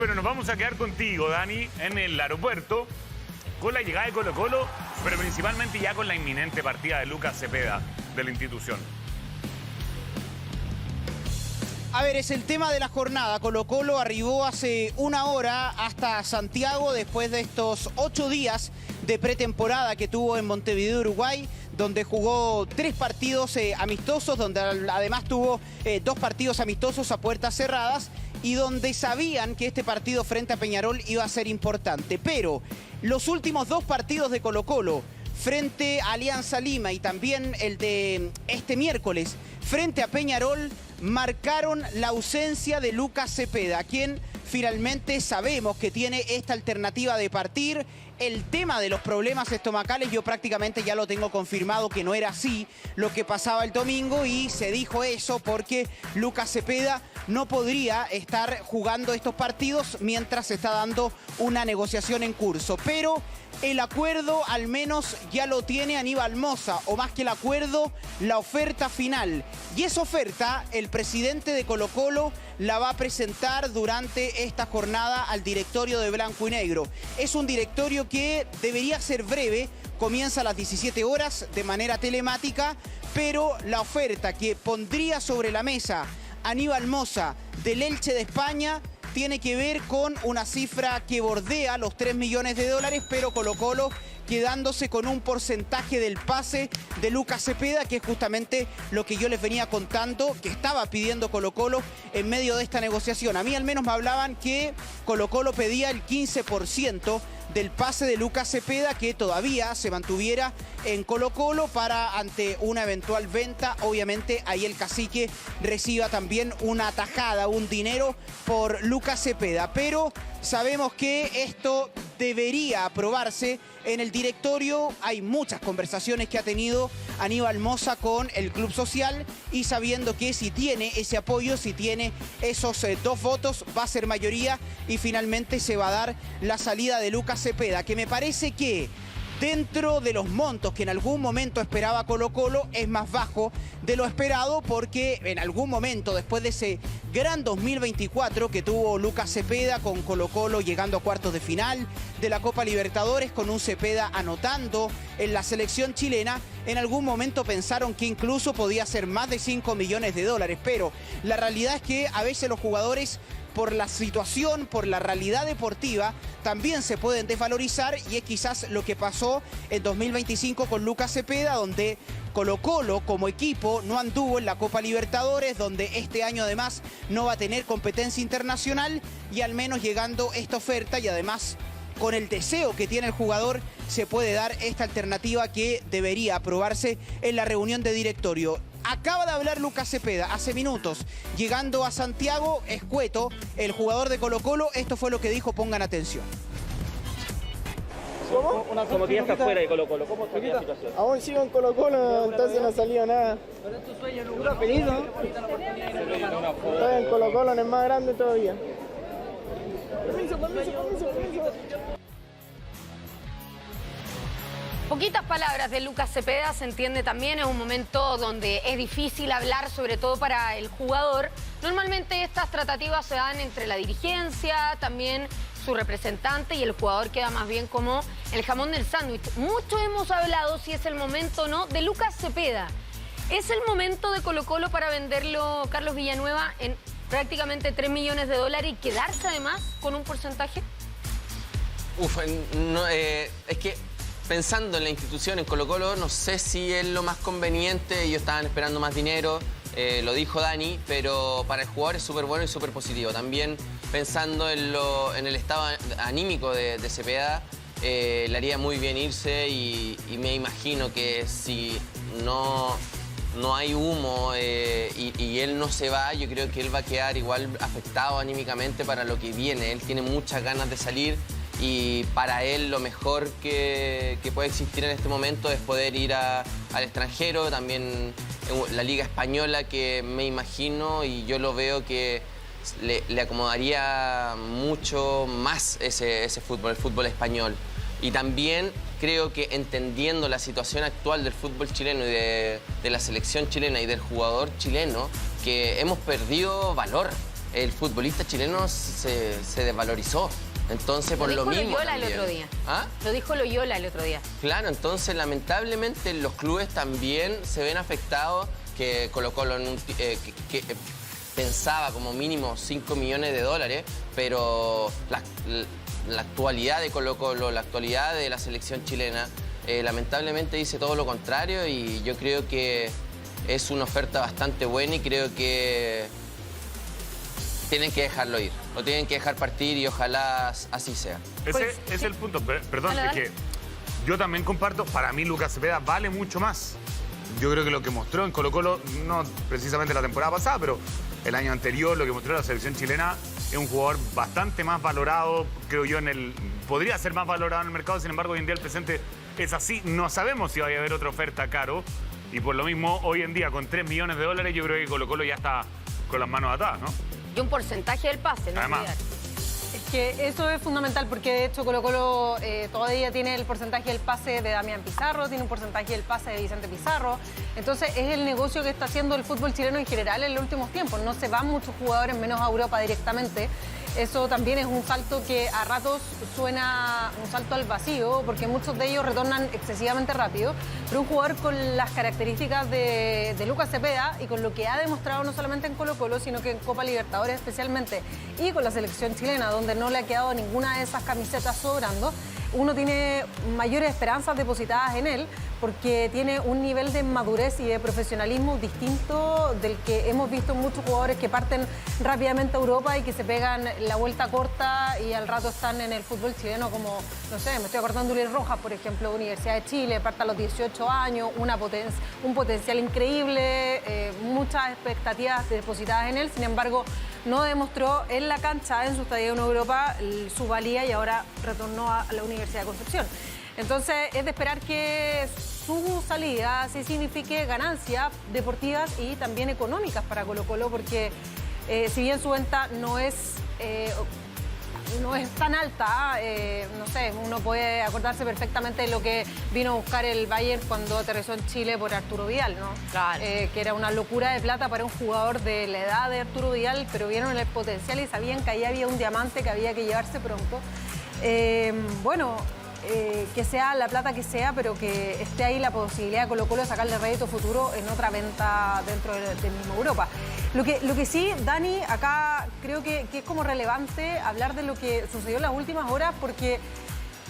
Pero nos vamos a quedar contigo, Dani, en el aeropuerto, con la llegada de Colo-Colo, pero principalmente ya con la inminente partida de Lucas Cepeda de la institución. A ver, es el tema de la jornada. Colo-Colo arribó hace una hora hasta Santiago después de estos 8 días de pretemporada que tuvo en Montevideo, Uruguay, donde jugó 3 partidos amistosos, donde además tuvo 2 partidos amistosos a puertas cerradas y donde sabían que este partido frente a Peñarol iba a ser importante. Pero los últimos 2 partidos de Colo-Colo, frente a Alianza Lima y también el de este miércoles, frente a Peñarol, marcaron la ausencia de Lucas Cepeda, quien finalmente sabemos que tiene esta alternativa de partir. El tema de los problemas estomacales yo prácticamente ya lo tengo confirmado que no era así lo que pasaba el domingo, y se dijo eso porque Lucas Cepeda no podría estar jugando estos partidos mientras se está dando una negociación en curso. Pero el acuerdo al menos ya lo tiene Aníbal Mosa, o más que el acuerdo, la oferta final. Y esa oferta el presidente de Colo-Colo la va a presentar durante esta jornada al directorio de Blanco y Negro. Es un directorio que debería ser breve, comienza a las 17 horas de manera telemática, pero la oferta que pondría sobre la mesa Aníbal Mosa del Elche de España tiene que ver con una cifra que bordea los 3 millones de dólares, pero Colo-Colo quedándose con un porcentaje del pase de Lucas Cepeda, que es justamente lo que yo les venía contando, que estaba pidiendo Colo-Colo en medio de esta negociación. A mí al menos me hablaban que Colo-Colo pedía el 15% del pase de Lucas Cepeda, que todavía se mantuviera en Colo-Colo para ante una eventual venta. Obviamente ahí el cacique reciba también una tajada, un dinero por Lucas Cepeda. Pero sabemos que esto debería aprobarse en el directorio. Hay muchas conversaciones que ha tenido Aníbal Mosa con el Club Social, y sabiendo que si tiene ese apoyo, si tiene esos 2 votos, va a ser mayoría y finalmente se va a dar la salida de Lucas Cepeda, que me parece que dentro de los montos que en algún momento esperaba Colo-Colo es más bajo de lo esperado, porque en algún momento, después de ese gran 2024 que tuvo Lucas Cepeda con Colo-Colo llegando a cuartos de final de la Copa Libertadores, con un Cepeda anotando en la selección chilena, en algún momento pensaron que incluso podía ser más de 5 millones de dólares. Pero la realidad es que a veces los jugadores, por la situación, por la realidad deportiva, también se pueden desvalorizar, y es quizás lo que pasó en 2025 con Lucas Cepeda, donde Colo-Colo como equipo no anduvo en la Copa Libertadores, donde este año además no va a tener competencia internacional, y al menos llegando esta oferta y además con el deseo que tiene el jugador, se puede dar esta alternativa que debería aprobarse en la reunión de directorio. Acaba de hablar Lucas Cepeda hace minutos, llegando a Santiago, escueto, el jugador de Colo-Colo. Esto fue lo que dijo, pongan atención. ¿Cómo? Como que ya está fuera de Colo-Colo, ¿cómo está la situación? Aún sigo en Colo-Colo, entonces no ha salido nada. ¿Pero es tu sueño, ¿Tú lo has pedido? Estoy en Colo-Colo, en el más grande todavía. Permiso. Poquitas palabras de Lucas Cepeda, se entiende también, es un momento donde es difícil hablar, sobre todo para el jugador. Normalmente estas tratativas se dan entre la dirigencia, también su representante, y el jugador queda más bien como el jamón del sándwich. Mucho hemos hablado, si es el momento o no, de Lucas Cepeda. ¿Es el momento de Colo-Colo para venderlo, Carlos Villanueva, en prácticamente 3 millones de dólares y quedarse además con un porcentaje? Es que pensando en la institución, en Colo-Colo, no sé si es lo más conveniente. Ellos estaban esperando más dinero, lo dijo Dani, pero para el jugador es súper bueno y súper positivo. También pensando en el estado anímico de Cepeda, le haría muy bien irse, y me imagino que si no hay humo y él no se va, yo creo que él va a quedar igual afectado anímicamente para lo que viene. Él tiene muchas ganas de salir, y para él lo mejor que puede existir en este momento es poder ir al extranjero, también en la Liga Española, que me imagino y yo lo veo que le acomodaría mucho más ese fútbol, el fútbol español. Y también creo que entendiendo la situación actual del fútbol chileno y de la selección chilena y del jugador chileno, que hemos perdido valor. el futbolista chileno se desvalorizó. Entonces, por lo mismo. Lo dijo Loyola el otro día. ¿Ah? Lo dijo Loyola el otro día. Claro, entonces lamentablemente los clubes también se ven afectados, que Colo-Colo que pensaba como mínimo 5 millones de dólares, pero la actualidad de Colo-Colo, la actualidad de la selección chilena, lamentablemente dice todo lo contrario, y yo creo que es una oferta bastante buena y creo que tienen que dejarlo ir, lo tienen que dejar partir y ojalá así sea. Ese es el punto. Perdón, Dale, es que yo también comparto, para mí Lucas Cepeda vale mucho más. Yo creo que lo que mostró en Colo-Colo, no precisamente la temporada pasada, pero el año anterior, lo que mostró la selección chilena, es un jugador bastante más valorado, creo yo, podría ser más valorado en el mercado. Sin embargo, hoy en día el presente es así. No sabemos si va a haber otra oferta caro, y por lo mismo, hoy en día, con 3 millones de dólares, yo creo que Colo-Colo ya está con las manos atadas, ¿no? Y un porcentaje del pase, ¿no? Además. Es que eso es fundamental porque de hecho Colo-Colo todavía tiene el porcentaje del pase de Damián Pizarro, tiene un porcentaje del pase de Vicente Pizarro. Entonces es el negocio que está haciendo el fútbol chileno en general en los últimos tiempos. No se van muchos jugadores menos a Europa directamente. Eso también es un salto que a ratos suena un salto al vacío, porque muchos de ellos retornan excesivamente rápido. Pero un jugador con las características de Lucas Cepeda y con lo que ha demostrado no solamente en Colo-Colo, sino que en Copa Libertadores especialmente, y con la selección chilena, donde no le ha quedado ninguna de esas camisetas sobrando, uno tiene mayores esperanzas depositadas en él, porque tiene un nivel de madurez y de profesionalismo distinto del que hemos visto muchos jugadores que parten rápidamente a Europa y que se pegan la vuelta corta y al rato están en el fútbol chileno, como, no sé, me estoy acordando de Uriel Rojas, por ejemplo, Universidad de Chile, parte a los 18 años, un potencial increíble, muchas expectativas depositadas en él. Sin embargo, no demostró en la cancha, en su estadía en Europa, su valía, y ahora retornó a la Universidad de Concepción. Entonces, es de esperar que su salida sí signifique ganancias deportivas y también económicas para Colo-Colo, porque si bien su venta no es tan alta, no sé, uno puede acordarse perfectamente de lo que vino a buscar el Bayern cuando aterrizó en Chile por Arturo Vidal, ¿no? Claro. Que era una locura de plata para un jugador de la edad de Arturo Vidal, pero vieron el potencial y sabían que ahí había un diamante que había que llevarse pronto. Que sea la plata que sea, pero que esté ahí la posibilidad de Colo-Colo de sacarle rédito futuro en otra venta dentro del mismo Europa. Lo que sí, Dani, acá creo que es como relevante hablar de lo que sucedió en las últimas horas, porque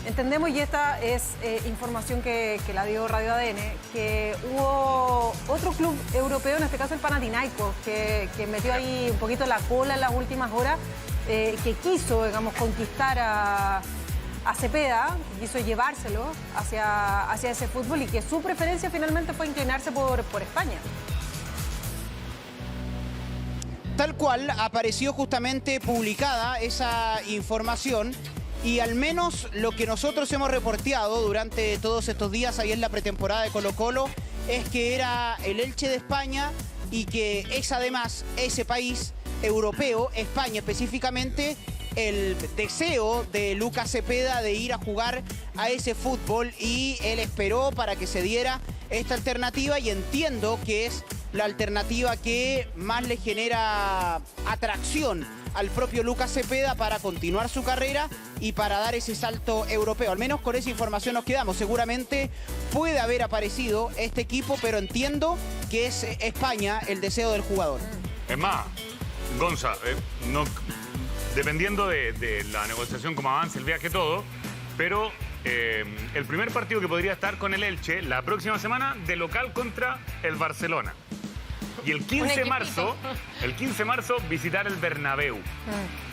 entendemos, y esta es información que la dio Radio ADN, que hubo otro club europeo, en este caso el Panathinaikos, que metió ahí un poquito la cola en las últimas horas, que quiso, digamos, conquistar a Cepeda, quiso llevárselo hacia ese fútbol, y que su preferencia finalmente fue inclinarse por España. Tal cual, apareció justamente publicada esa información, y al menos lo que nosotros hemos reporteado durante todos estos días ahí en la pretemporada de Colo-Colo es que era el Elche de España, y que es además ese país europeo, España específicamente, el deseo de Lucas Cepeda de ir a jugar a ese fútbol, y él esperó para que se diera esta alternativa, y entiendo que es la alternativa que más le genera atracción al propio Lucas Cepeda para continuar su carrera y para dar ese salto europeo. Al menos con esa información nos quedamos. Seguramente puede haber aparecido este equipo, pero entiendo que es España el deseo del jugador. Es más, Gonza, dependiendo de la negociación, cómo avance el viaje, todo, pero el primer partido que podría estar con el Elche la próxima semana, de local contra el Barcelona. Y el 15 de marzo, visitar el Bernabéu.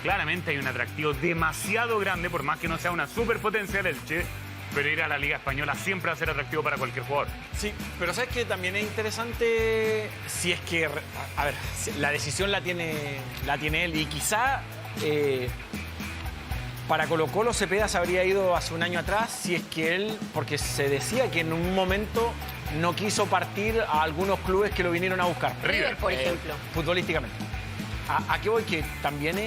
Claramente hay un atractivo demasiado grande, por más que no sea una superpotencia el Elche, pero ir a la Liga Española siempre va a ser atractivo para cualquier jugador. Sí, pero ¿sabes qué? También es interesante si es que, a ver, la decisión la tiene él, y quizá para Colo-Colo Cepeda se habría ido hace un año atrás, si es que él, porque se decía que en un momento no quiso partir a algunos clubes que lo vinieron a buscar. River, por ejemplo. Futbolísticamente. ¿A qué voy? Que también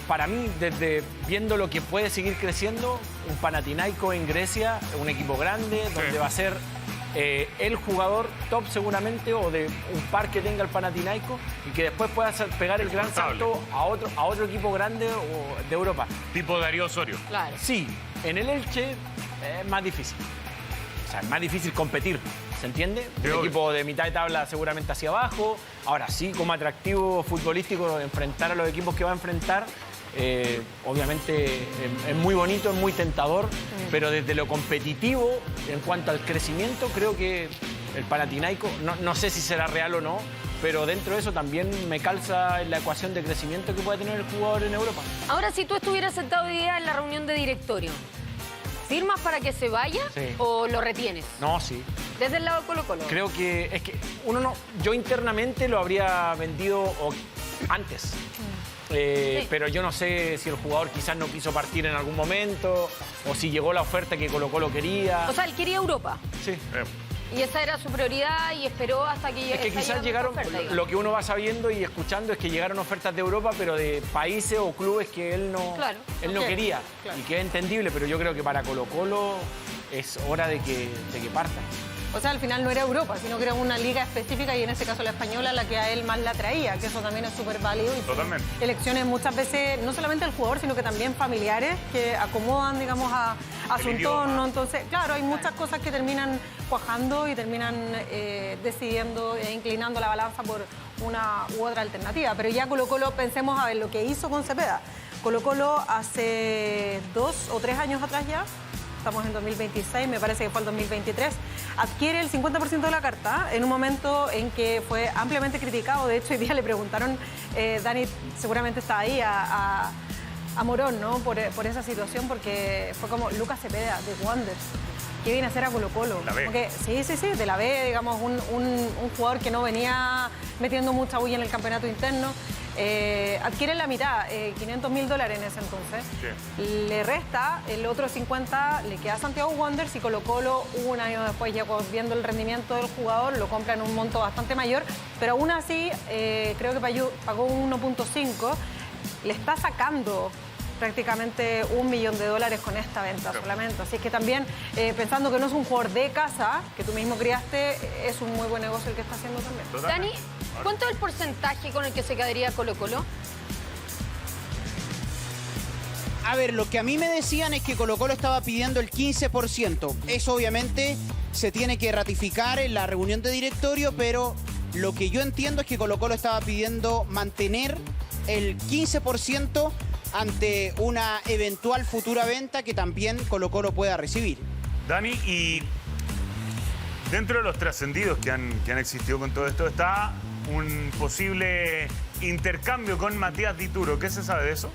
para mí, desde viendo lo que puede seguir creciendo, un Panathinaikos en Grecia, un equipo grande, donde va a ser el jugador top seguramente o de un par que tenga el Panathinaikos y que después pueda pegar el gran salto a otro equipo grande o de Europa. Tipo Darío Osorio. Claro. Sí, en el Elche es más difícil. O sea, es más difícil competir, ¿se entiende? Un equipo de mitad de tabla seguramente hacia abajo. Ahora sí, como atractivo futbolístico enfrentar a los equipos que va a enfrentar. Obviamente es muy bonito, es muy tentador, pero desde lo competitivo, en cuanto al crecimiento, creo que el Panathinaikos, no sé si será real o no, pero dentro de eso también me calza en la ecuación de crecimiento que puede tener el jugador en Europa. Ahora, si tú estuvieras sentado hoy día en la reunión de directorio, ¿firmas para que se vaya o lo retienes? No, sí. Desde el lado de Colo-Colo. Creo que es que yo internamente lo habría vendido antes. Pero yo no sé si el jugador quizás no quiso partir en algún momento o si llegó la oferta que Colo-Colo quería. O sea, él quería Europa. Sí. Y esa era su prioridad y esperó hasta que Es que quizás llegaron, lo que uno va sabiendo y escuchando es que llegaron ofertas de Europa, pero de países o clubes que él no quería. Claro. Y que es entendible, pero yo creo que para Colo-Colo es hora de que parta. O sea, al final no era Europa, sino que era una liga específica y en ese caso la española la que a él más la traía, que eso también es súper válido. Totalmente. Elecciones muchas veces, no solamente del jugador, sino que también familiares que acomodan, digamos, a su entorno. Entonces, claro, hay muchas cosas que terminan cuajando y terminan decidiendo e inclinando la balanza por una u otra alternativa. Pero ya Colo-Colo, pensemos a ver lo que hizo con Cepeda. Colo-Colo hace 2 o 3 años atrás ya, estamos en 2026, me parece que fue el 2023, adquiere el 50% de la carta en un momento en que fue ampliamente criticado. De hecho, hoy día le preguntaron, Dani seguramente está ahí, a Morón, ¿no? Por esa situación, porque fue como Lucas Cepeda, de Wanderers. ¿Qué viene a hacer a Colo-Colo? La B. Porque, sí, de la B, digamos, un jugador que no venía metiendo mucha bulla en el campeonato interno. Adquiere la mitad, $500.000 en ese entonces. Sí. Le resta el otro 50, le queda a Santiago Wanderers y Colo-Colo un año después, ya viendo el rendimiento del jugador, lo compra en un monto bastante mayor, pero aún así creo que pagó 1.5, le está sacando prácticamente $1 millón con esta venta solamente. Así que también, pensando que no es un jugador de casa, que tú mismo criaste, es un muy buen negocio el que está haciendo también. Dani, ¿cuánto es el porcentaje con el que se quedaría Colo-Colo? A ver, lo que a mí me decían es que Colo-Colo estaba pidiendo el 15%. Eso obviamente se tiene que ratificar en la reunión de directorio, pero lo que yo entiendo es que Colo-Colo estaba pidiendo mantener el 15% ante una eventual futura venta que también Colo-Colo pueda recibir. Dani, y dentro de los trascendidos que han existido con todo esto está un posible intercambio con Matías Dituro. ¿Qué se sabe de eso?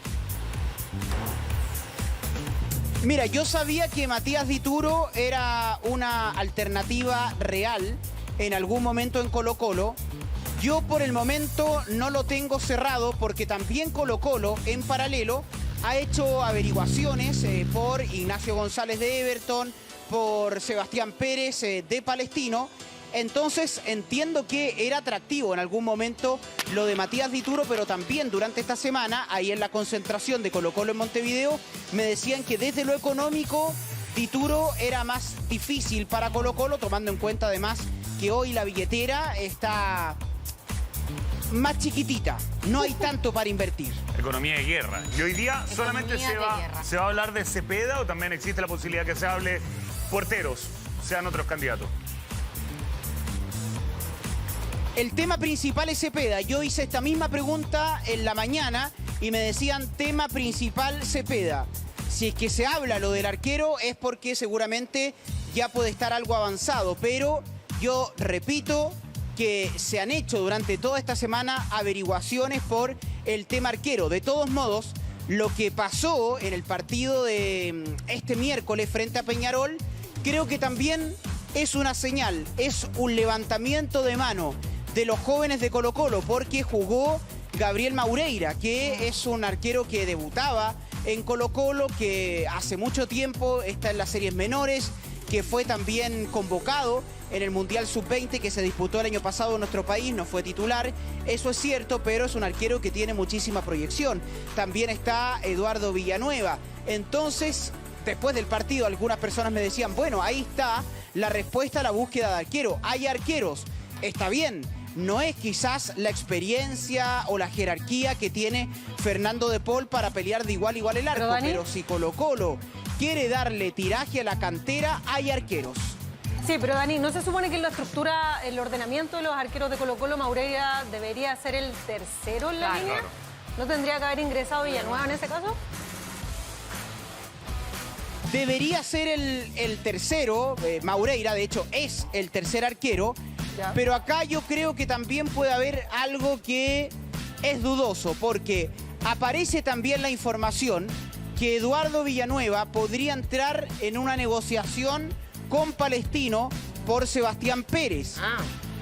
Mira, yo sabía que Matías Dituro era una alternativa real en algún momento en Colo-Colo. Yo por el momento no lo tengo cerrado porque también Colo-Colo en paralelo ha hecho averiguaciones por Ignacio González de Everton, por Sebastián Pérez de Palestino. Entonces entiendo que era atractivo en algún momento lo de Matías Dituro, pero también durante esta semana, ahí en la concentración de Colo-Colo en Montevideo, me decían que desde lo económico Dituro era más difícil para Colo-Colo, tomando en cuenta además que hoy la billetera está más chiquitita, no hay tanto para invertir. Economía de guerra. Y hoy día solamente se va a hablar de Cepeda, o también existe la posibilidad que se hable porteros, sean otros candidatos. El tema principal es Cepeda. Yo hice esta misma pregunta en la mañana y me decían tema principal Cepeda. Si es que se habla lo del arquero es porque seguramente ya puede estar algo avanzado, pero yo repito que se han hecho durante toda esta semana averiguaciones por el tema arquero. De todos modos, lo que pasó en el partido de este miércoles frente a Peñarol, creo que también es una señal, es un levantamiento de mano de los jóvenes de Colo-Colo, porque jugó Gabriel Maureira, que es un arquero que debutaba en Colo-Colo, que hace mucho tiempo está en las series menores, que fue también convocado en el Mundial Sub-20 que se disputó el año pasado en nuestro país, no fue titular, eso es cierto, pero es un arquero que tiene muchísima proyección. También está Eduardo Villanueva. Entonces, después del partido, algunas personas me decían, bueno, ahí está la respuesta a la búsqueda de arquero. Hay arqueros, está bien, no es quizás la experiencia o la jerarquía que tiene Fernando de Paul para pelear de igual a igual el arco, pero si Colo-Colo quiere darle tiraje a la cantera, hay arqueros. Sí, pero Dani, ¿no se supone que en la estructura, el ordenamiento de los arqueros de Colo-Colo, Maureira debería ser el tercero en la línea? Claro. ¿No tendría que haber ingresado Villanueva en ese caso? Debería ser el tercero, Maureira de hecho es el tercer arquero, pero acá yo creo que también puede haber algo que es dudoso, porque aparece también la información que Eduardo Villanueva podría entrar en una negociación con Palestino por Sebastián Pérez.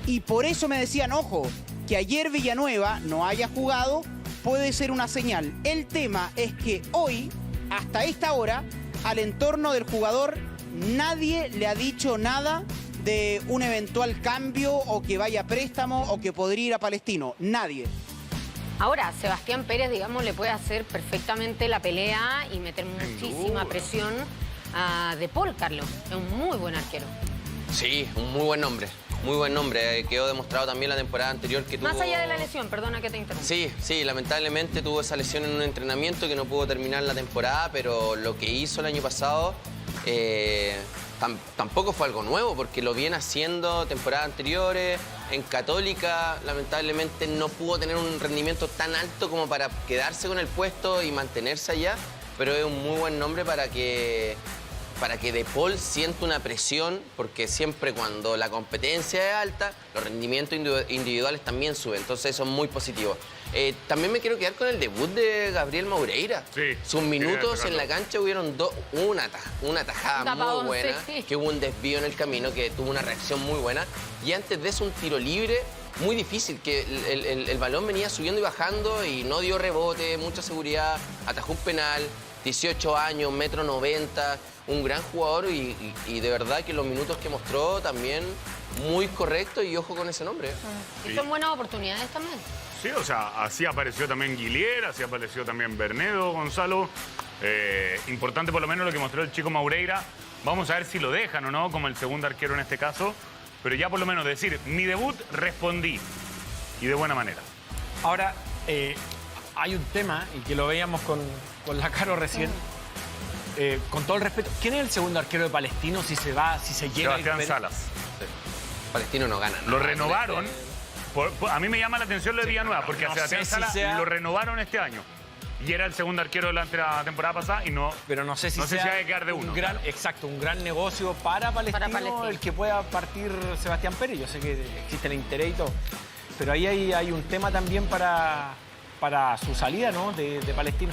Y por eso me decían, ojo, que ayer Villanueva no haya jugado puede ser una señal. El tema es que hoy, hasta esta hora, al entorno del jugador, nadie le ha dicho nada de un eventual cambio o que vaya a préstamo o que podría ir a Palestino. Nadie. Ahora, Sebastián Pérez, digamos, le puede hacer perfectamente la pelea y meter muchísima presión a De Paul, Carlos. Es un muy buen arquero. Sí, un muy buen nombre. Muy buen nombre. Quedó demostrado también la temporada anterior que tuvo... Más allá de la lesión, perdona que te interrumpa. Sí, lamentablemente tuvo esa lesión en un entrenamiento que no pudo terminar la temporada, pero lo que hizo el año pasado tampoco fue algo nuevo, porque lo viene haciendo temporadas anteriores. En Católica, lamentablemente, no pudo tener un rendimiento tan alto como para quedarse con el puesto y mantenerse allá, pero es un muy buen nombre para que De Paul sienta una presión, porque siempre cuando la competencia es alta, los rendimientos individuales también suben, entonces eso es muy positivo. También me quiero quedar con el debut de Gabriel Maureira. Sí, sus minutos en la cancha hubieron una tajada muy buena, que hubo un desvío en el camino, que tuvo una reacción muy buena, y antes de eso un tiro libre muy difícil, que el balón venía subiendo y bajando y no dio rebote, mucha seguridad, atajó un penal, 18 años, 1,90 m, un gran jugador y de verdad que los minutos que mostró también muy correcto, y ojo con ese nombre. Y son buenas oportunidades también. Sí, o sea, así apareció también Guilier, así apareció también Bernedo, Gonzalo. Importante por lo menos lo que mostró el chico Maureira. Vamos a ver si lo dejan o no, como el segundo arquero en este caso. Pero ya por lo menos decir, mi debut respondí. Y de buena manera. Ahora, hay un tema, y que lo veíamos con la Caro recién. Con todo el respeto, ¿quién es el segundo arquero de Palestino si se llega? Sebastián Salas. Sí. Palestino no gana. Lo renovaron. A mí me llama la atención lo de Villanueva, porque a Sebastián Salas lo renovaron este año. Y era el segundo arquero durante la temporada pasada y no... Pero no sé si se va a quedar de uno. Exacto, un gran negocio para Palestino, el que pueda partir Sebastián Pérez. Yo sé que existe el interés y todo. Pero ahí hay un tema también para su salida, ¿no? de Palestino.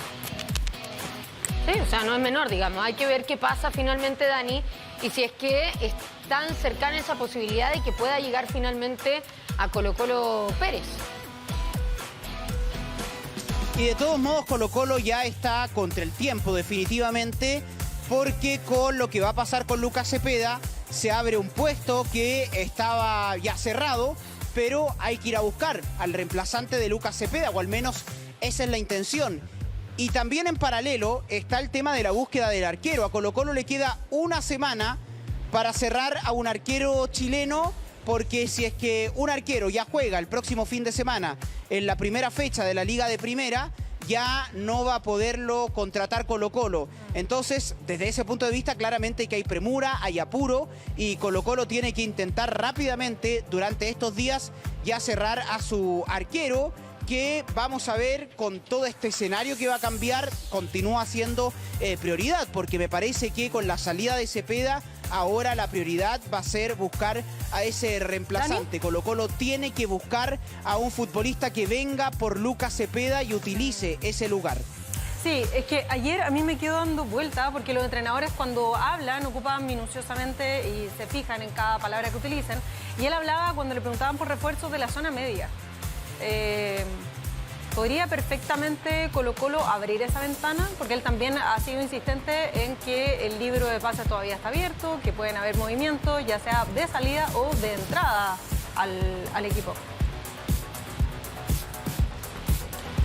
Sí, o sea, no es menor, digamos. Hay que ver qué pasa finalmente, Dani, y si es que es tan cercana esa posibilidad de que pueda llegar finalmente a Colo-Colo Pérez. Y de todos modos, Colo-Colo ya está contra el tiempo, definitivamente, porque con lo que va a pasar con Lucas Cepeda, se abre un puesto que estaba ya cerrado, pero hay que ir a buscar al reemplazante de Lucas Cepeda, o al menos esa es la intención. Y también en paralelo está el tema de la búsqueda del arquero. A Colo-Colo le queda una semana para cerrar a un arquero chileno, porque si es que un arquero ya juega el próximo fin de semana en la primera fecha de la Liga de Primera, ya no va a poderlo contratar Colo-Colo. Entonces, desde ese punto de vista, claramente que hay premura, hay apuro, y Colo-Colo tiene que intentar rápidamente durante estos días ya cerrar a su arquero, que vamos a ver con todo este escenario que va a cambiar, continúa siendo prioridad, porque me parece que con la salida de Cepeda, ahora la prioridad va a ser buscar a ese reemplazante. Colo-Colo tiene que buscar a un futbolista que venga por Lucas Cepeda y utilice ese lugar. Sí, es que ayer a mí me quedó dando vuelta, porque los entrenadores cuando hablan ocupan minuciosamente y se fijan en cada palabra que utilicen, y él hablaba cuando le preguntaban por refuerzos de la zona media. ¿Podría perfectamente Colo-Colo abrir esa ventana? Porque él también ha sido insistente en que el libro de pases todavía está abierto, que pueden haber movimientos, ya sea de salida o de entrada al equipo.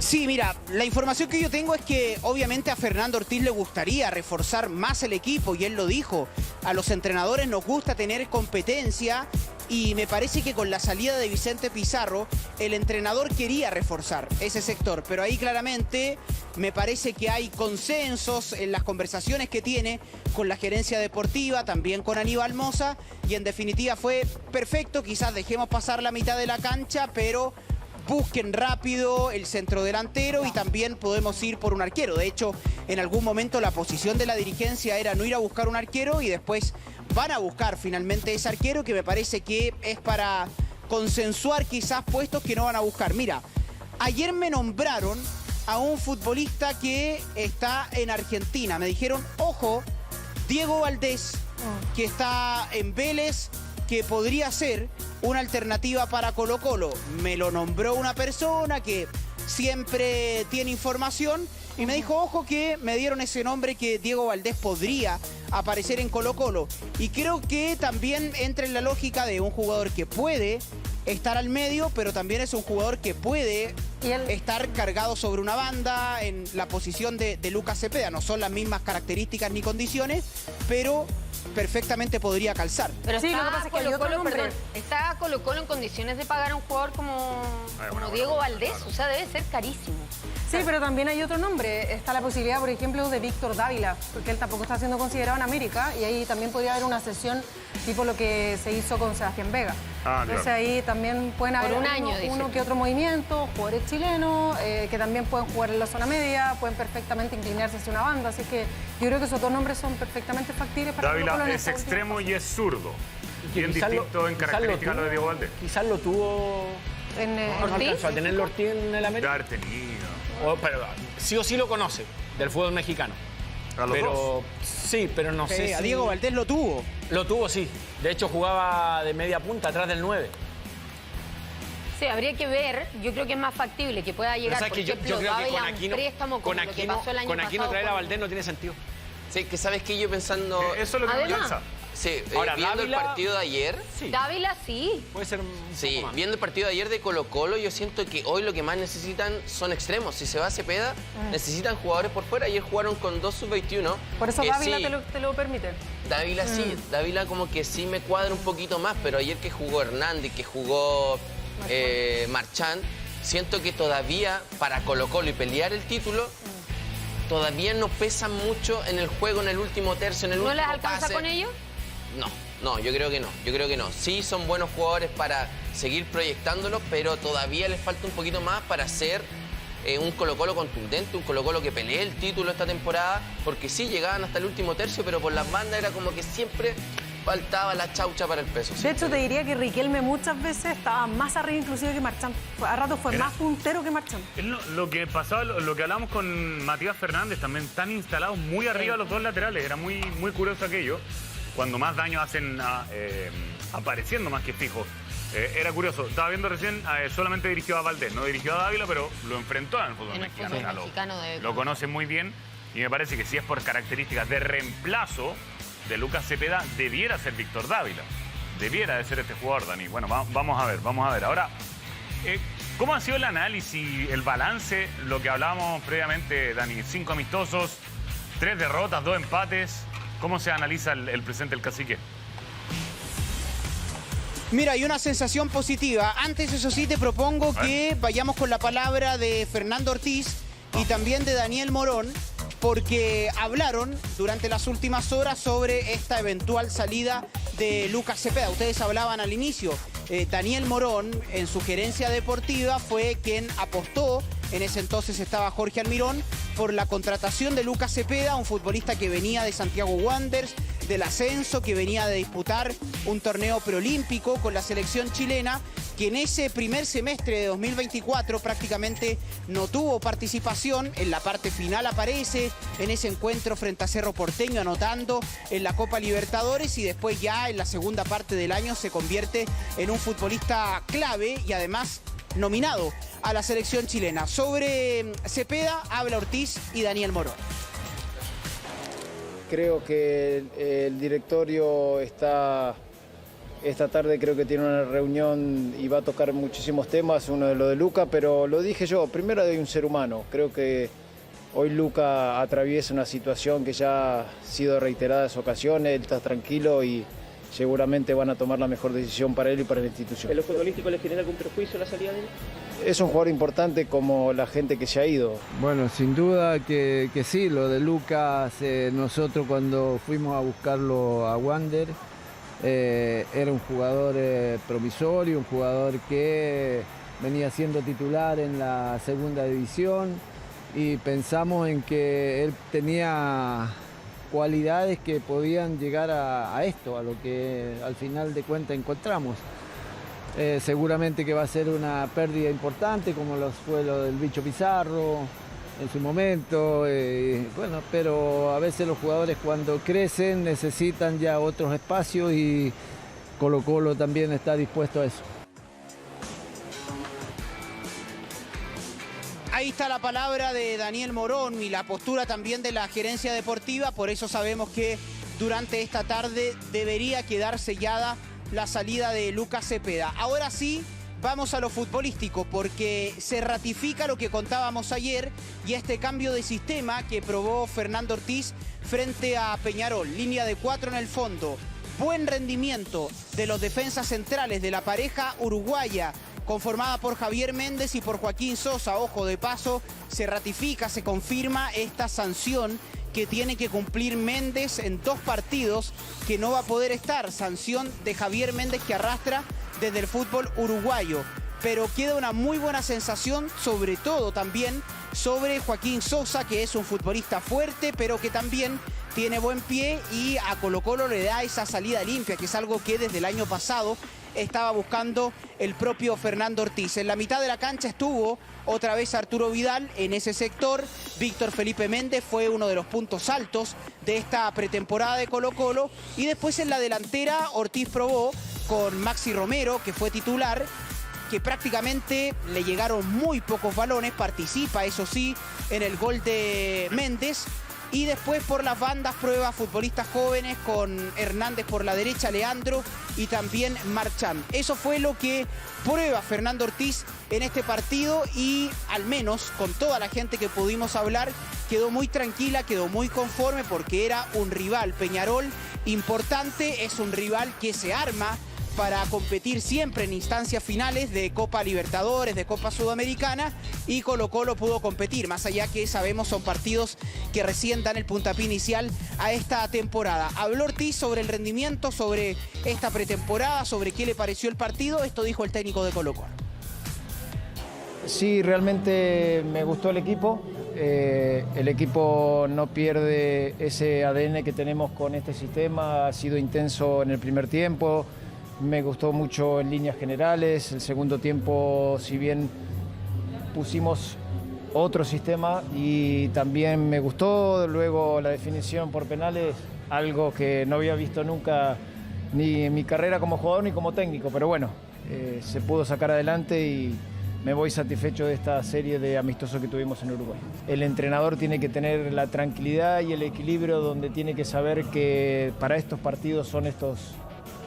Sí, mira, la información que yo tengo es que obviamente a Fernando Ortiz le gustaría reforzar más el equipo y él lo dijo. A los entrenadores nos gusta tener competencia y me parece que con la salida de Vicente Pizarro el entrenador quería reforzar ese sector. Pero ahí claramente me parece que hay consensos en las conversaciones que tiene con la gerencia deportiva, también con Aníbal Mosa y en definitiva fue perfecto. Quizás dejemos pasar la mitad de la cancha, pero busquen rápido el centrodelantero y también podemos ir por un arquero. De hecho, en algún momento la posición de la dirigencia era no ir a buscar un arquero y después van a buscar finalmente ese arquero que me parece que es para consensuar quizás puestos que no van a buscar. Mira, ayer me nombraron a un futbolista que está en Argentina. Me dijeron, ojo, Diego Valdés, que está en Vélez, que podría ser una alternativa para Colo-Colo. Me lo nombró una persona que siempre tiene información y me dijo, ojo, que me dieron ese nombre que Diego Valdés podría aparecer en Colo-Colo. Y creo que también entra en la lógica de un jugador que puede estar al medio, pero también es un jugador que puede estar cargado sobre una banda en la posición de Lucas Cepeda. No son las mismas características ni condiciones, pero perfectamente podría calzar. Pero sí, está lo que pasa es que hay otro nombre. perdón, ¿está Colo-Colo en condiciones de pagar a un jugador como Diego Valdés? O sea, debe ser carísimo. Sí, pero también hay otro nombre. Está la posibilidad, por ejemplo, de Víctor Dávila, porque él tampoco está siendo considerado en América y ahí también podría haber una sesión tipo lo que se hizo con Sebastián Vega. Entonces ahí también pueden haber uno que otro movimiento, jugadores chilenos que también pueden jugar en la zona media, pueden perfectamente inclinarse hacia una banda. Así que yo creo que esos dos nombres son perfectamente factibles para Dávila es extremo y es zurdo. Bien distinto en características lo de Diego Valdés. Quizás lo tuvo... ¿No alcanzó a tenerlo Ortiz en el América? Haber tenido. Pero sí o sí lo conoce, del fútbol mexicano. ¿A los dos? Sí, pero no sé si... A Diego Valdés lo tuvo. Lo tuvo, sí. De hecho, jugaba de media punta, atrás del 9. Sí, habría que ver. Yo creo que es más factible que pueda llegar, por ejemplo, yo creo que Dávila con a un Aquino, préstamo como lo que pasó el año pasado. con Aquino traer a Valdés no tiene sentido. Sí, que sabes que yo pensando... Eso es lo que me Además, cansa. Sí, Ahora, viendo Dávila- el partido de ayer... Sí. Dávila sí. Puede ser un Sí, poco más. viendo el partido de ayer de Colo-Colo, yo siento que hoy lo que más necesitan son extremos. Si se va Cepeda, necesitan jugadores por fuera. Ayer jugaron con 2 sub-21. Por eso que Dávila sí, te lo permite. Dávila sí, Dávila como que sí me cuadra un poquito más, pero ayer que jugó Hernández, que jugó Marchand, siento que todavía para Colo-Colo y pelear el título, todavía no pesan mucho en el juego, en el último tercio, en el ¿No último les alcanza pase. con ellos? No, yo creo que no, Sí, son buenos jugadores para seguir proyectándolos, pero todavía les falta un poquito más para ser un Colo-Colo contundente, un Colo-Colo que pelee el título esta temporada, porque sí, llegaban hasta el último tercio, pero por las bandas era como que siempre faltaba la chaucha para el peso. De hecho, te diría que Riquelme muchas veces estaba más arriba inclusive que Marchand. A rato fue más puntero que Marchand. Es lo que pasaba, lo que hablamos con Matías Fernández, también tan instalados muy arriba los dos laterales. Era muy curioso aquello. Cuando más daño hacen apareciendo más que fijos. Era curioso. Estaba viendo recién, solamente dirigió a Valdés. No dirigió a Dávila, pero lo enfrentó en el fútbol En el mexicano. fútbol O sea, mexicano debe lo conoce muy bien. Y me parece que si es por características de reemplazo de Lucas Cepeda, debiera ser Víctor Dávila. Debiera de ser este jugador, Dani. Bueno, vamos a ver. Ahora, ¿cómo ha sido el análisis, el balance, lo que hablábamos previamente, Dani? 5 amistosos, 3 derrotas, 2 empates. ¿Cómo se analiza el presente del Cacique? Mira, hay una sensación positiva. Antes, eso sí, te propongo que vayamos con la palabra de Fernando Ortiz y también de Daniel Morón, porque hablaron durante las últimas horas sobre esta eventual salida de Lucas Cepeda. Ustedes hablaban al inicio. Daniel Morón, en su gerencia deportiva, fue quien apostó, en ese entonces estaba Jorge Almirón, por la contratación de Lucas Cepeda, un futbolista que venía de Santiago Wanderers, del ascenso, que venía de disputar un torneo preolímpico con la selección chilena, que en ese primer semestre de 2024 prácticamente no tuvo participación. En la parte final aparece en ese encuentro frente a Cerro Porteño, anotando en la Copa Libertadores, y después ya en la segunda parte del año se convierte en un futbolista clave y además nominado a la selección chilena. Sobre Cepeda habla Ortiz y Daniel Morón. Creo que el directorio está esta tarde creo que tiene una reunión y va a tocar muchísimos temas, uno de lo de Luca, pero lo dije yo, primero de un ser humano. Creo que hoy Luca atraviesa una situación que ya ha sido reiteradas ocasiones, él está tranquilo y seguramente van a tomar la mejor decisión para él y para la institución. ¿En lo futbolístico le genera algún prejuicio la salida de él? Es un jugador importante como la gente que se ha ido. Bueno, sin duda que sí, lo de Lucas, nosotros cuando fuimos a buscarlo a Wander, era un jugador promisorio, un jugador que venía siendo titular en la segunda división y pensamos en que él tenía cualidades que podían llegar a esto, a lo que al final de cuentas encontramos. Seguramente que va a ser una pérdida importante, como fue lo del Bicho Pizarro en su momento, bueno, pero a veces los jugadores cuando crecen necesitan ya otros espacios y Colo-Colo también está dispuesto a eso. Ahí está la palabra de Daniel Morón y la postura también de la gerencia deportiva, por eso sabemos que durante esta tarde debería quedar sellada la salida de Lucas Cepeda. Ahora sí, vamos a lo futbolístico, porque se ratifica lo que contábamos ayer y este cambio de sistema que probó Fernando Ortiz frente a Peñarol. Línea de 4 en el fondo. Buen rendimiento de los defensas centrales de la pareja uruguaya, conformada por Javier Méndez y por Joaquín Sosa. Ojo de paso, se ratifica, se confirma esta sanción que tiene que cumplir Méndez en 2 partidos, que no va a poder estar. Sanción de Javier Méndez que arrastra desde el fútbol uruguayo. Pero queda una muy buena sensación, sobre todo también sobre Joaquín Sosa, que es un futbolista fuerte, pero que también tiene buen pie y a Colo-Colo le da esa salida limpia, que es algo que desde el año pasado estaba buscando el propio Fernando Ortiz. En la mitad de la cancha estuvo otra vez Arturo Vidal en ese sector. Víctor Felipe Méndez fue uno de los puntos altos de esta pretemporada de Colo-Colo. Y después en la delantera Ortiz probó con Maxi Romero, que fue titular, que prácticamente le llegaron muy pocos balones. Participa, eso sí, en el gol de Méndez. Y después por las bandas prueba futbolistas jóvenes con Hernández por la derecha, Leandro y también Marchán. Eso fue lo que prueba Fernando Ortiz en este partido y al menos con toda la gente que pudimos hablar quedó muy tranquila, quedó muy conforme porque era un rival, Peñarol, importante, es un rival que se arma para competir siempre en instancias finales de Copa Libertadores, de Copa Sudamericana, y Colo-Colo pudo competir, más allá que sabemos son partidos que recién dan el puntapié inicial a esta temporada. Habló Ortiz sobre el rendimiento, sobre esta pretemporada, sobre qué le pareció el partido. Esto dijo el técnico de Colo-Colo. Sí, realmente me gustó el equipo. El equipo no pierde ese ADN que tenemos con este sistema. Ha sido intenso en el primer tiempo. Me gustó mucho en líneas generales. El segundo tiempo, si bien pusimos otro sistema, y también me gustó luego la definición por penales, algo que no había visto nunca ni en mi carrera como jugador ni como técnico, pero bueno, se pudo sacar adelante y me voy satisfecho de esta serie de amistosos que tuvimos en Uruguay. El entrenador tiene que tener la tranquilidad y el equilibrio, donde tiene que saber que para estos partidos son estos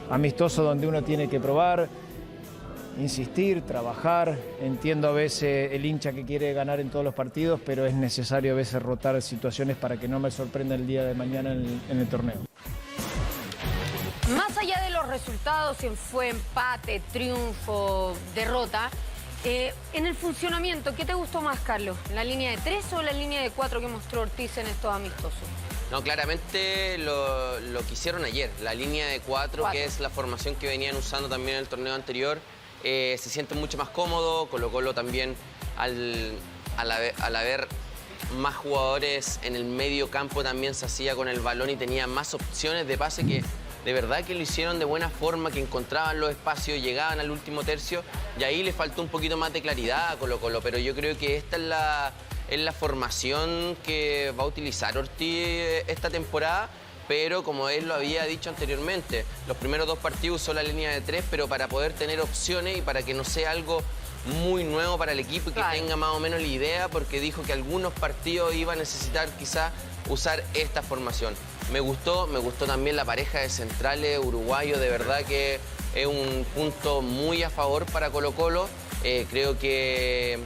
amistoso donde uno tiene que probar, insistir, trabajar. Entiendo a veces el hincha que quiere ganar en todos los partidos, pero es necesario a veces rotar situaciones para que no me sorprenda el día de mañana en el torneo. Más allá de los resultados, si fue empate, triunfo, derrota, en el funcionamiento, ¿qué te gustó más, Carlos? ¿La línea de 3 o la línea de 4 que mostró Ortiz en estos amistosos? No, claramente lo que hicieron ayer, la línea de 4, que es la formación que venían usando también en el torneo anterior, se siente mucho más cómodo. Colo-Colo también, al haber más jugadores en el medio campo, también se hacía con el balón y tenía más opciones de pase, que de verdad que lo hicieron de buena forma, que encontraban los espacios, llegaban al último tercio, y ahí le faltó un poquito más de claridad a Colo-Colo, pero yo creo que esta es la formación que va a utilizar Ortiz esta temporada, pero como él lo había dicho anteriormente, los primeros 2 partidos usó la línea de 3, pero para poder tener opciones y para que no sea algo muy nuevo para el equipo y que tenga más o menos la idea, porque dijo que algunos partidos iba a necesitar quizás usar esta formación. Me gustó también la pareja de centrales uruguayos, de verdad que es un punto muy a favor para Colo-Colo. Creo que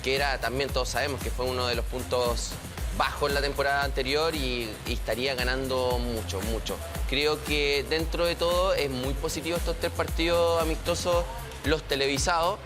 era también, todos sabemos que fue uno de los puntos bajos en la temporada anterior y estaría ganando mucho, mucho. Creo que dentro de todo es muy positivo estos 3 partidos amistosos, los televisados,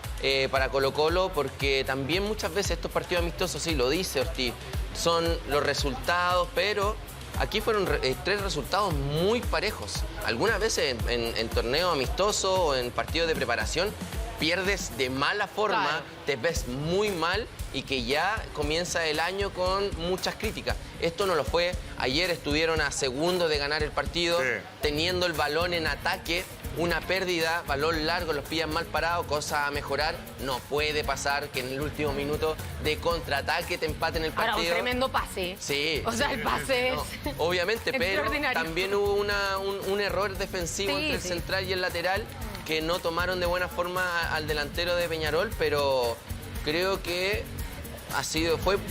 para Colo-Colo, porque también muchas veces estos partidos amistosos, sí, lo dice Ortiz, son los resultados, pero aquí fueron 3 resultados muy parejos. Algunas veces en torneos amistosos o en partidos de preparación pierdes de mala forma, claro, te ves muy mal y que ya comienza el año con muchas críticas. Esto no lo fue. Ayer estuvieron a segundos de ganar el partido, sí, teniendo el balón en ataque, una pérdida, balón largo, los pillan mal parados, cosa a mejorar. No puede pasar que en el último minuto de contraataque te empaten el partido. Ahora, un tremendo pase. Sí. O sea, el pase no, es obviamente, pero también hubo un error defensivo, sí, entre el sí, central y el lateral, que no tomaron de buena forma al delantero de Peñarol, pero creo que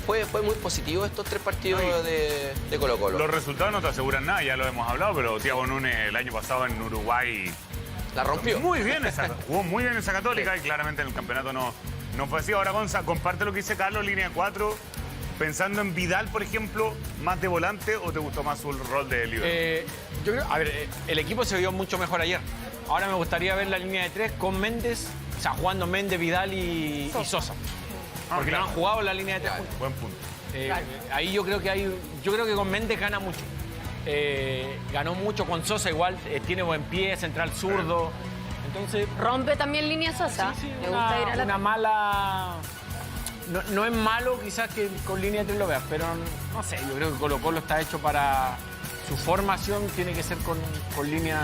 fue muy positivo estos 3 partidos de Colo-Colo. Los resultados no te aseguran nada, ya lo hemos hablado, pero Thiago Núñez el año pasado en Uruguay la rompió. Jugó muy bien esa Católica, sí, y claramente en el campeonato no fue así. Ahora, Gonza, comparte lo que dice Carlos, línea 4. Pensando en Vidal, por ejemplo, ¿más de volante o te gustó más su rol de líder? Yo creo, a ver, el equipo se vio mucho mejor ayer. Ahora me gustaría ver la línea de 3 con Méndez, o sea, jugando Méndez, Vidal y Sosa. Porque claro, no han jugado en la línea de 3. Claro, buen punto. Claro. Ahí yo creo que con Méndez gana mucho. Ganó mucho con Sosa, igual tiene buen pie, central zurdo. Entonces rompe también línea Sosa. Sí, me gusta ir a la... una mala. No es malo quizás que con línea de 3 lo veas, pero no sé, yo creo que Colo-Colo está hecho para su formación, tiene que ser con línea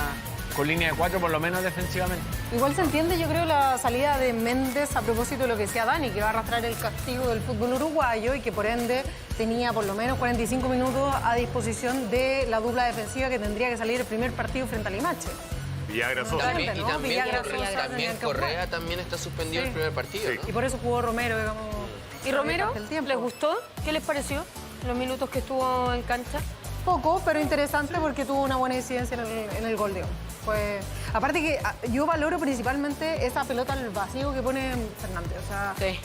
de 4, por lo menos defensivamente. Igual se entiende, yo creo, la salida de Méndez a propósito de lo que decía Dani, que va a arrastrar el castigo del fútbol uruguayo y que por ende tenía por lo menos 45 minutos a disposición de la dupla defensiva que tendría que salir el primer partido frente a Limache. Villagra Sosa. También Correa también está suspendido el primer partido, ¿no? Y por eso jugó Romero, digamos. ¿Y Romero? ¿Les gustó? ¿Qué les pareció los minutos que estuvo en cancha? Poco, pero interesante porque tuvo una buena incidencia en el gol, digamos. Aparte que yo valoro principalmente esa pelota al vacío que pone Fernández. O sea, sí,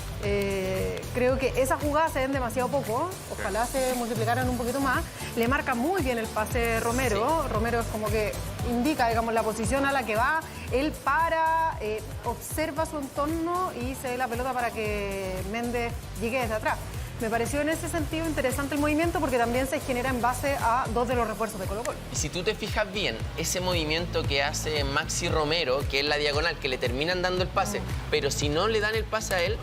creo que esas jugadas se ven demasiado poco. Ojalá se multiplicaran un poquito más. Le marca muy bien el pase Romero. Sí. Romero es como que indica, digamos, la posición a la que va. Él para, observa su entorno y se ve la pelota para que Méndez llegue desde atrás. Me pareció en ese sentido interesante el movimiento porque también se genera en base a 2 de los refuerzos de Colo-Colo. Y si tú te fijas bien, ese movimiento que hace Maxi Romero, que es la diagonal, que le terminan dando el pase, pero si no le dan el pase a él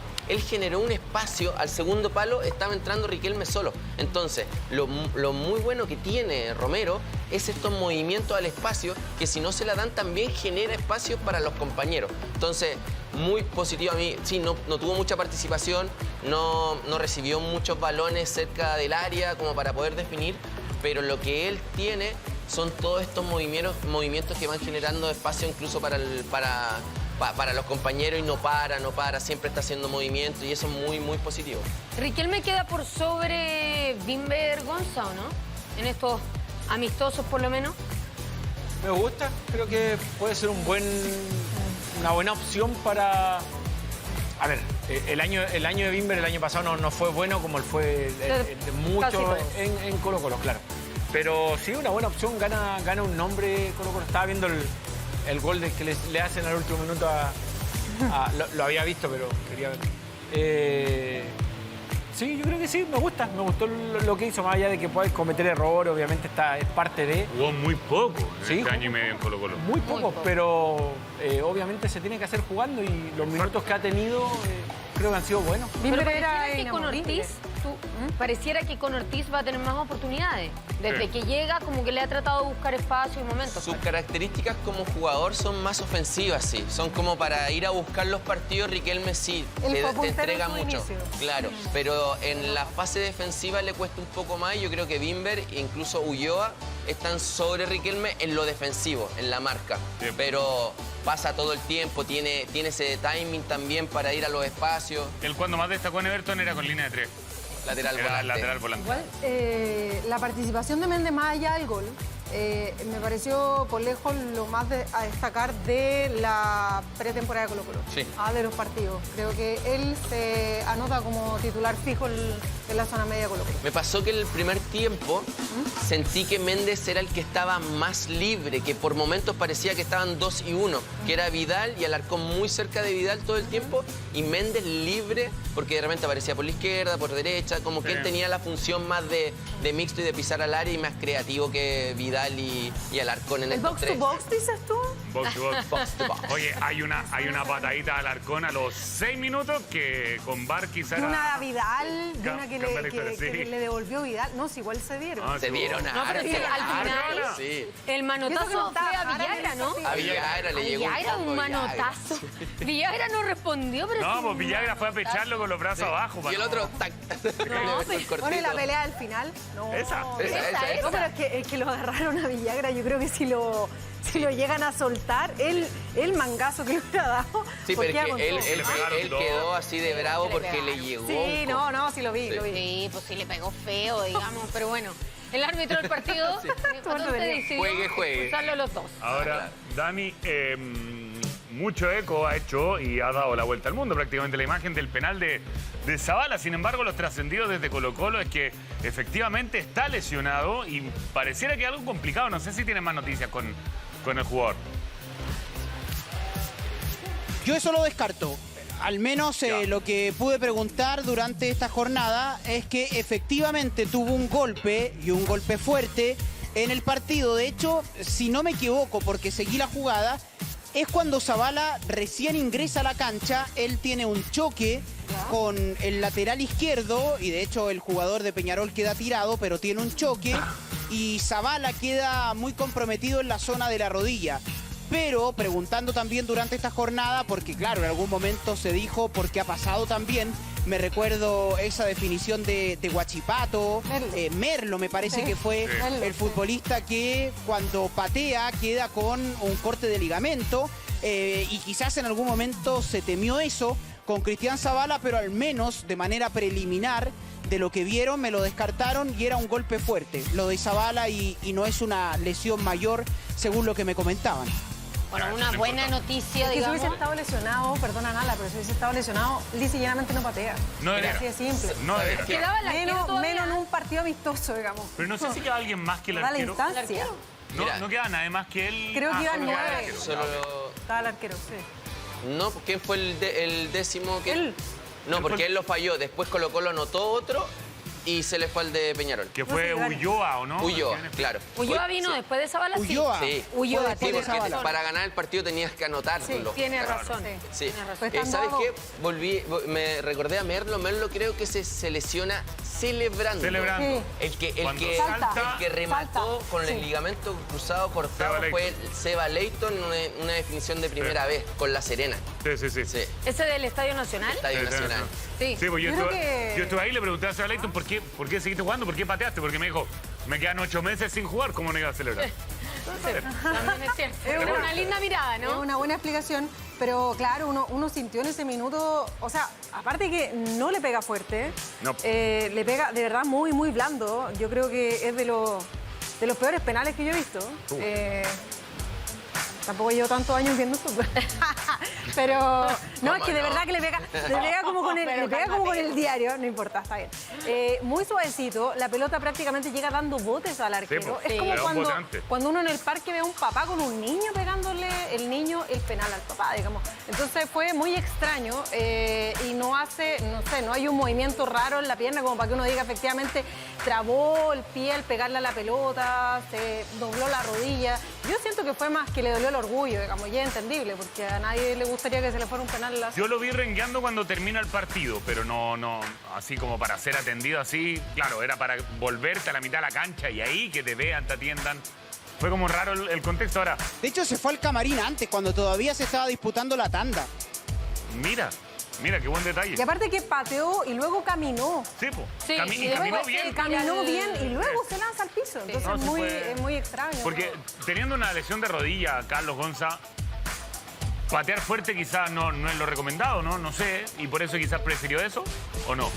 generó un espacio, al segundo palo estaba entrando Riquelme solo. Entonces, lo muy bueno que tiene Romero es estos movimientos al espacio, que si no se la dan también genera espacios para los compañeros. Entonces, muy positivo a mí. Sí, no tuvo mucha participación, no recibió muchos balones cerca del área como para poder definir, pero lo que él tiene son todos estos movimientos que van generando espacio incluso para los compañeros y no para, siempre está haciendo movimientos y eso es muy, muy positivo. Riquelme queda por sobre Wimber Gonza, ¿o no? En estos amistosos por lo menos. Me gusta, creo que puede ser una buena opción para... A ver, el año de Wimber el año pasado no fue bueno como fue de mucho en Colo-Colo, claro. Pero sí, una buena opción, gana un nombre Colo-Colo. Estaba viendo el gol que le hacen al último minuto lo había visto, pero quería ver. Sí, yo creo que sí, me gustó lo que hizo, más allá de que pueda cometer errores, obviamente es parte de... Jugó muy poco ¿sí? Este año y medio en Colo-Colo. Muy poco, pero obviamente se tiene que hacer jugando y los minutos que ha tenido creo que han sido buenos. Pero pareciera que con Ortiz va a tener más oportunidades. Desde que llega, como que le ha tratado de buscar espacio y momentos. Sus características como jugador son más ofensivas, sí. Son como para ir a buscar los partidos. Riquelme sí, te entrega mucho. Claro, pero en la fase defensiva le cuesta un poco más. Yo creo que Wimber e incluso Ulloa están sobre Riquelme en lo defensivo, en la marca. Sí. Pero pasa todo el tiempo, tiene ese timing también para ir a los espacios. El cuando más destacó en Everton era con línea de 3. Lateral volante. Igual, la participación de Méndez más allá del gol me pareció por lejos lo más a destacar de la pretemporada de Colo-Colo, Sí. de los partidos. Creo que él se anota como titular fijo en la zona media de Colo-Colo. Me pasó que el primer tiempo sentí que Méndez era el que estaba más libre, que por momentos parecía que estaban 2 y 1, que era Vidal y Alarcón muy cerca de Vidal todo el tiempo y Méndez libre porque de repente aparecía por la izquierda, por derecha, como que él tenía la función más de mixto y de pisar al área y más creativo que Vidal y Alarcón en ¿El estos box to tres. box dices tú? Box to box. Box to box. Oye, hay una patadita a Alarcón a los 6 minutos que con VAR quizá De era... una Vidal, de una que Cambia la historia, sí. le devolvió Vidal. No, si igual se dieron. Ah, Se dieron No, pero sí, al final Sí. el manotazo fue a Villagra, ¿no? A Villagra le llegó Villagra, un Villagra. manotazo. Villagra no respondió, pero No, sí, pues Villagra fue a pecharlo con los brazos abajo. Y el otro, tac. Bueno, y la pelea del final. No, Esa. no, Esa. pero es que lo agarraron a Villagra. Yo creo que si lo llegan a soltar, el mangazo que le hubiera dado. Sí, pues pero queda es que con todo. Le pegaron él dos. quedó así de bravo porque le llegó. Sí, no, sí lo vi. Sí, pues sí le pegó feo, digamos, pero bueno. El árbitro del partido entonces decidió Juegue. expulsarlo a los dos. Ahora, Dani, mucho eco ha hecho y ha dado la vuelta al mundo prácticamente la imagen del penal de Zabala. Sin embargo, los trascendidos desde Colo-Colo es que efectivamente está lesionado y pareciera que es algo complicado. No sé si tienen más noticias con el jugador. Yo eso lo descarto. Al menos lo que pude preguntar durante esta jornada es que efectivamente tuvo un golpe y un golpe fuerte en el partido. De hecho, si no me equivoco, porque seguí la jugada, es cuando Zabala recién ingresa a la cancha. Él tiene un choque con el lateral izquierdo y de hecho el jugador de Peñarol queda tirado, pero tiene un choque y Zabala queda muy comprometido en la zona de la rodilla. Pero preguntando también durante esta jornada, porque claro, en algún momento se dijo, porque ha pasado también, me recuerdo esa definición de Huachipato, Merlo me parece que fue el futbolista que cuando patea queda con un corte de ligamento y quizás en algún momento se temió eso con Cristian Zabala, pero al menos de manera preliminar de lo que vieron me lo descartaron y era un golpe fuerte lo de Zabala y no es una lesión mayor según lo que me comentaban. Bueno, una buena noticia, Es que si digamos. hubiese estado lesionado, perdona Nala, pero si hubiese estado lesionado, lisa y llanamente no patea. No Era era. así de simple. No era. Quedaba la Menos en un partido amistoso, digamos. Pero no sé si queda alguien más que el Da la arquero. instancia. No queda nadie más que él. Creo que iban solo queda el 9. arquero. Solo... Estaba el arquero, sí. No, ¿quién fue el décimo que...? Él. No, porque él lo falló. Después Colo-Colo anotó otro y se le fue al de Peñarol. Que fue Ulloa, ¿o no? Ulloa, claro. Ulloa vino después de Zabala, sí. Ulloa. Sí. Ulloa, Fue después Sí, tiene de porque Zabala. para ganar el partido tenías que anotarlo. Sí, tiene razón. Sí. Tiene razón. Pues están ¿Sabes dados. qué? Me recordé a Merlo. Merlo creo que se lesiona celebrando. Celebrando. El que Salta. remató con Sí. el ligamento cruzado cortado Seba fue Seba Leighton en una definición de primera vez con La Serena. Sí. Sí, ¿Ese del Estadio Nacional? Estadio Nacional. Sí. Sí, pues yo Yo creo estuve, que- yo estuve ahí y le pregunté a Seba Leighton ¿por qué seguiste jugando? ¿Por qué pateaste? Porque me dijo, me quedan 8 meses sin jugar, ¿cómo no iba a celebrar? También es cierto. Era una linda mirada, Es ¿no? una buena explicación, pero claro, uno sintió en ese minuto, o sea, aparte que no le pega fuerte, No. le pega de verdad muy, muy blando. Yo creo que es de los peores penales que yo he visto. Tampoco llevo tantos años viendo fútbol. Pero no, es que de verdad que le pega como con el diario, no importa, está bien. Muy suavecito, la pelota prácticamente llega dando botes al arquero. Sí, Es como le da un bote antes. cuando uno en el parque ve a un papá con un niño pegándole el niño el penal al papá, digamos. Entonces fue muy extraño y no hay un movimiento raro en la pierna como para que uno diga efectivamente trabó el pie al pegarle a la pelota, se dobló la rodilla. Yo siento que fue más que le dolió el orgullo, digamos, y es entendible, porque a nadie le gustaría que se le fuera un penal así. Yo lo vi rengueando cuando termina el partido, pero no, así como para ser atendido así, claro, era para volverte a la mitad de la cancha y ahí que te vean, te atiendan. Fue como raro el contexto. Ahora, De hecho, se fue al camarín antes, cuando todavía se estaba disputando la tanda. mira, qué buen detalle. Y aparte que pateó y luego caminó. Sí, po. Sí, Y y caminó luego bien. sí, Caminó bien y luego se lanza al piso. Entonces No, sí es muy extraño. Porque teniendo una lesión de rodilla, Carlos Gonza, patear fuerte quizás no es lo recomendado, ¿no? No sé, y por eso quizás prefirió eso, ¿o no?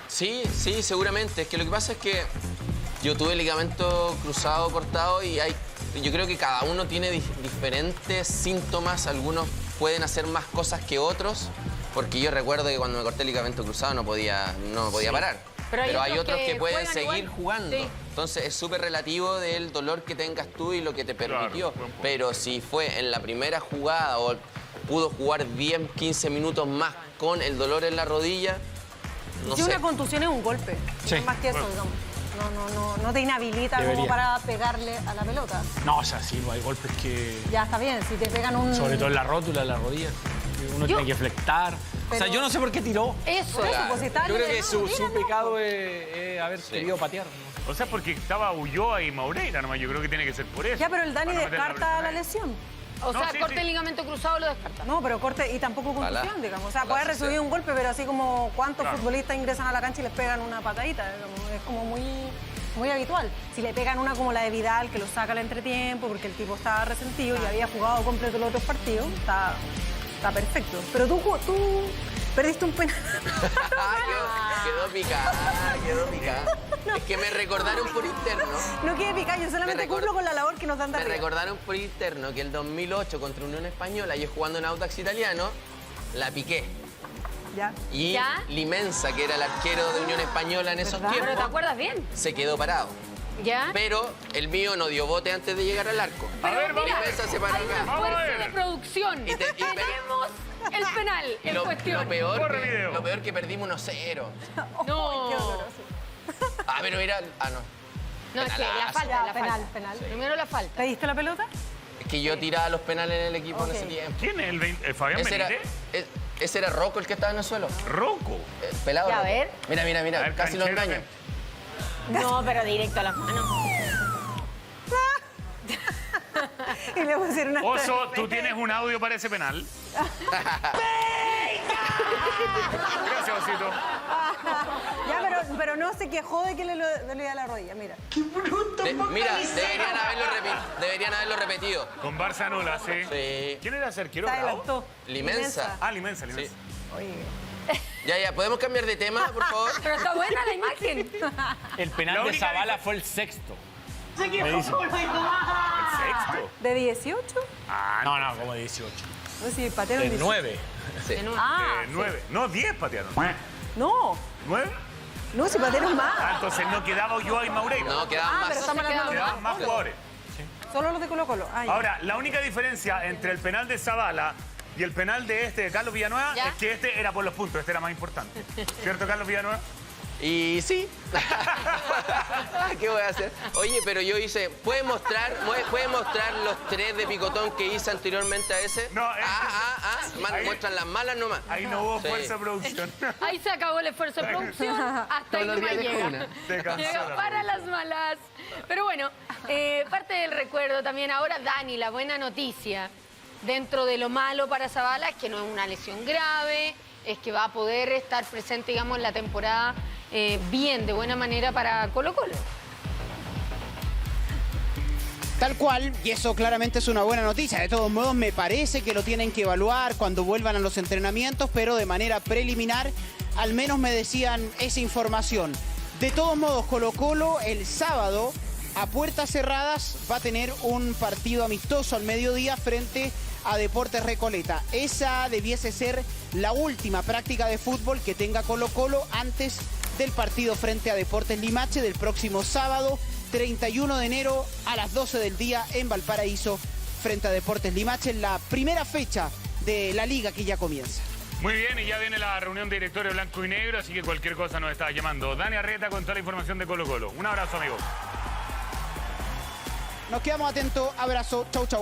Sí, seguramente. Es que lo que pasa es que Yo tuve ligamento cruzado cortado y yo creo que cada uno tiene diferentes síntomas. Algunos pueden hacer más cosas que otros, porque yo recuerdo que cuando me corté el ligamento cruzado no podía parar. Pero hay otros que pueden seguir jugando. Sí. Entonces es súper relativo del dolor que tengas tú y lo que te permitió. Claro, pero si fue en la primera jugada o pudo jugar 10, 15 minutos más con el dolor en la rodilla, no sé. Una contusión es un golpe, sí. Más que eso, digamos. No te inhabilita como para pegarle a la pelota. No, o sea, sí, hay golpes que... Ya está bien, si te pegan un... Sobre todo en la rótula, en la rodilla. Uno tiene que flectar. Pero... O sea, yo no sé por qué tiró. Eso, pues, yo creo que su pecado es haber querido patear. O sea, porque estaba Ulloa y Maureira nomás. Yo creo que tiene que ser por eso. Ya, pero el Dani descarta la lesión. O sea, corte el ligamento cruzado lo descarta. No, pero corte y tampoco contusión, digamos. O sea, puede recibir un golpe, pero así como cuántos futbolistas ingresan a la cancha y les pegan una patadita. Es como muy habitual. Si le pegan una como la de Vidal, que lo saca al entretiempo porque el tipo estaba resentido y había jugado completo los otros partidos, está perfecto. Pero tú perdiste un penal. Quedó picada. No. Es que me recordaron por interno. No quede picado, yo solamente cumplo con la labor que nos dan de arriba. Me recordaron por interno que el 2008 contra Unión Española, yo jugando en Audax Italiano, la piqué. ¿Ya? Y Limensa, que era el arquero de Unión Española en esos tiempos. ¿Pero te acuerdas bien? Se quedó parado. ¿Ya? Pero el mío no dio bote antes de llegar al arco. Pero a ver, mira, Limensa se paró hay un esfuerzo de producción. Tenemos el penal en cuestión. Lo peor que perdimos 1-0. No. Qué doloroso. Pero mira... No, es que la falta, penal. Sí. Primero la falta. ¿Pediste la pelota? Es que yo tiraba los penales en el equipo en ese tiempo. ¿Quién es el Fabián Benítez? Ese era Rocco el que estaba en el suelo. ¿Rocco? Pelado. Ya, a ver. Mira, casi lo engaño. No, pero directo a las manos. Y le pusieron una... Oso, ¿tú tienes un audio para ese penal? Gracias, Osito. Ya, pero no se quejó de que le dolía la rodilla, mira. ¡Qué bruto! Mira, deberían haberlo repetido. Con Barça nula, sí. Sí. ¿Quién era ese arquero? Se adelantó. Limensa. Ah, Limensa. Sí. Oye. Ya, ¿podemos cambiar de tema, por favor? Pero está buena la imagen. El penal de Zavala fue el sexto. ¿El sexto? ¿De 18? No, como 18. No, sí, patearon De 9. Sí. 9. No, 10 patearon. No. ¿9? No, si patearon más. Entonces no quedaba Ulloa y Maureira. No, quedaban más. Pero estamos hablando de Quedaban más jugadores. Solo los de Colo-Colo. Ahora, la única diferencia entre el penal de Zavala y el penal de Carlos Villanueva es que este era por los puntos, este era más importante. ¿Cierto, Carlos Villanueva? Y sí. ¿Qué voy a hacer? Oye, pero yo hice... ¿Puede mostrar los 3 de picotón que hice anteriormente a ese? No, muestran las malas nomás. Ahí no hubo fuerza de producción. Ahí se acabó el esfuerzo de producción. Hasta ahí nomás llega. Llega para las malas. Pero bueno, parte del recuerdo también. Ahora, Dani, la buena noticia. Dentro de lo malo para Zavala es que no es una lesión grave, es que va a poder estar presente, digamos, en la temporada bien, de buena manera para Colo-Colo. Tal cual, y eso claramente es una buena noticia. De todos modos, me parece que lo tienen que evaluar cuando vuelvan a los entrenamientos, pero de manera preliminar, al menos me decían esa información. De todos modos, Colo-Colo el sábado, a puertas cerradas, va a tener un partido amistoso al mediodía frente a Deportes Recoleta. Esa debiese ser la última práctica de fútbol que tenga Colo-Colo antes del partido frente a Deportes Limache del próximo sábado, 31 de enero a las 12 del día en Valparaíso frente a Deportes Limache, en la primera fecha de la liga que ya comienza. Muy bien, y ya viene la reunión de directorio blanco y negro, así que cualquier cosa nos está llamando. Dani Arrieta con toda la información de Colo-Colo. Un abrazo, amigo. Nos quedamos atentos. Abrazo. Chau, chau.